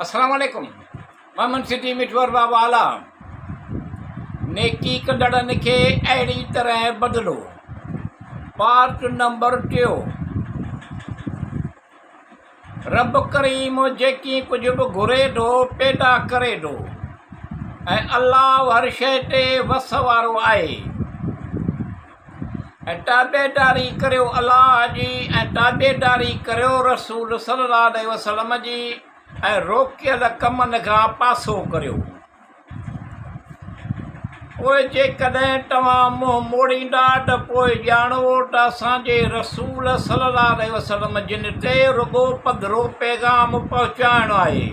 अस्सलाम वालेकुम। मोहम्मद सिटी मिठवर बाबा आला। नेकी कंदड़नि खे अहिड़ी तरह बदिलो। Part number 2। रब करीम जेकी कुझु बि घुरे थो पैदा करे थो ऐं अल्लाह हर शइ ते वस वारो आहे। ऐं ताबेदारी करियो अल्लाह जी ऐं ताबेदारी करियो रसूल सल्लल्लाहु अलैहि वसल्लम जी ऐं रोकियल कमनि खां पासो करियो। पोइ जेकॾहिं तव्हां मुंहुं मोड़ींदा त पोइ ॼाणो त असांजे रसूल सल्लल्लाहु अलैहि वसल्लम जिन ते रुॻो पधिरो पैगाम पहुचाइणो आहे।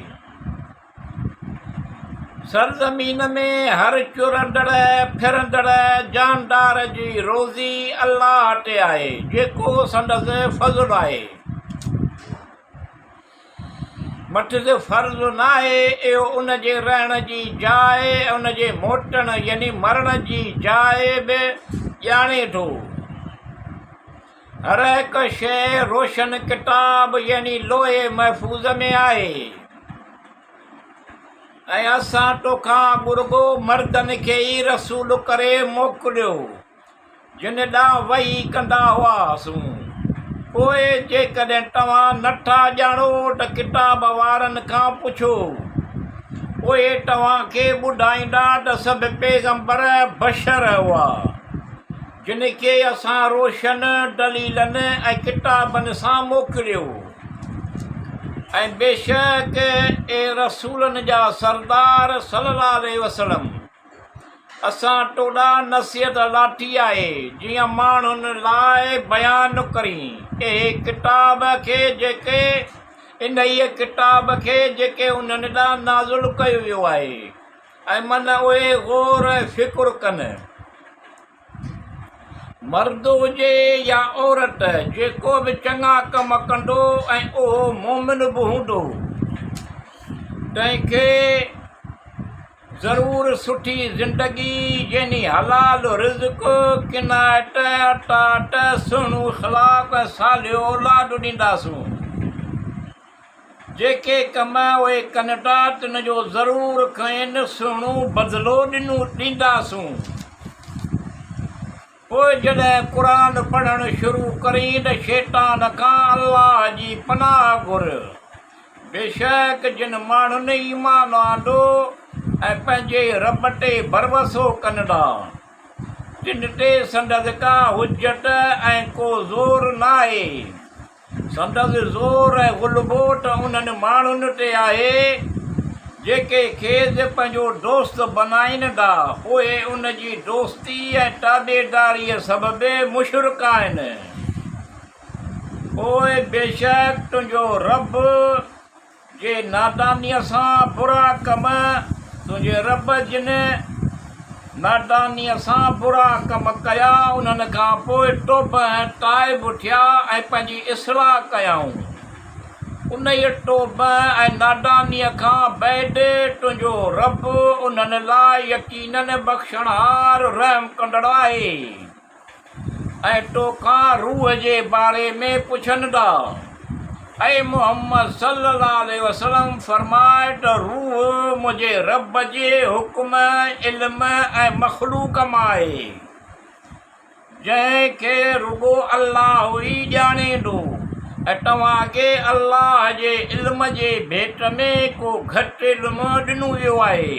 सरज़मीन में हर चुरंदड़ फिरंदड़ जानदार जी रोज़ी अल्लाह ते आहे, जेको संदसि फज़ुल आहे। मथिते फ़र्ज़ न आहे इहो उन जे रहण जी जाइ ऐं उन जे मोटण यानी मरण जी जाइ बि ॼाणे थो। हर हिकु शइ रोशन किताब यानी लोहे महफ़ूज़ में आहे। ऐं असां तोखां रुॻो मर्दनि खे ई रसूल करे मोकिलियो जिन ॾांहुं वही कंदा हुआसीं। पोइ जेकॾहिं तव्हां नथा ॼाणो त किताब वारनि खां पुछो, पोइ तव्हांखे ॿुधाईंदा त सभु पैगम्बर बशर हुआ जिन खे असां रोशन दलीलनि ऐं किताबनि सां मोकिलियो। ऐं बेशक ए रसूलनि जा सरदार सल्लल्लाहु अलैहि वसल्लम असां तोॾा नसीहत लाठी आहे जीअं माण्हुनि लाइ बयानु करी किताब खे जेके इन किताब खे जेके उन्हनि ॾांहुं नाज़ुल कयो वियो आहे ऐं मन उहे गौर फ़िकुर कनि। मर्द हुजे या औरत, जेको बि चङा कम कंदो ऐं उहो मोमिन बि हूंदो, तंहिंखे ज़रूरु सुठी ज़िंदगी यानी हलाल रिज़्क़, किनायत, अटाट, सुहिणो अख़लाक़, सालियो औलाद ॾींदासूं। जेके कम उहे कनि था तिन जो ज़रूरु खेनि सुहिणो बदिलो ॾींदासूं। पोइ जॾहिं क़ुर पढ़णु शुरू करी त शैतान खां अल्लाह जी पनाह घुर। बेशक जिन माण्हुनि ईमान आंदो ऐं पंहिंजे रब ते भरवसो कनि था तिन ते संदसि का हुजत ऐं को ज़ोर न आहे। संदसि ज़ोर ऐं ग़ुलबो त उन्हनि माण्हुनि ते आहे जेके खेसि पंहिंजो दोस्त बणाइनि था, उहे उन जी दोस्ती ऐं ताबेदारीअ सबबि मुशरिक आहिनि। पोइ बेशक तुंहिंजो रब जे नादानीअ सां बुरा कम, तुंहिंजे रब जिन नादानीअ सां बुरा कम कया उन्हनि खां पोइ तौब ऐं ताइब थिया ऐं पंहिंजी इस्लाह कयाऊं। उन ई तौब ऐं नादानीअ खां बैदि तुंहिंजो रब उन्हनि लाइ यकीनन बख़्शणहार रहम कंदड़ आहे। ऐं तोखां रूह जे बारे में पुछनि था, ऐं मुहम्मद सल्लल्लाहु अलैहि वसल्लम फरमाए त रूह मुंहिंजे रब जे हुकुम, इल्म ऐं मख़लूक़ मां आहे, जंहिंखे रुॻो अल्लाह ई ॼाणे थो। ऐं तव्हांखे अल्लाह जे इल्म जे भेट में को घटि इल्मु ॾिनो वियो आहे।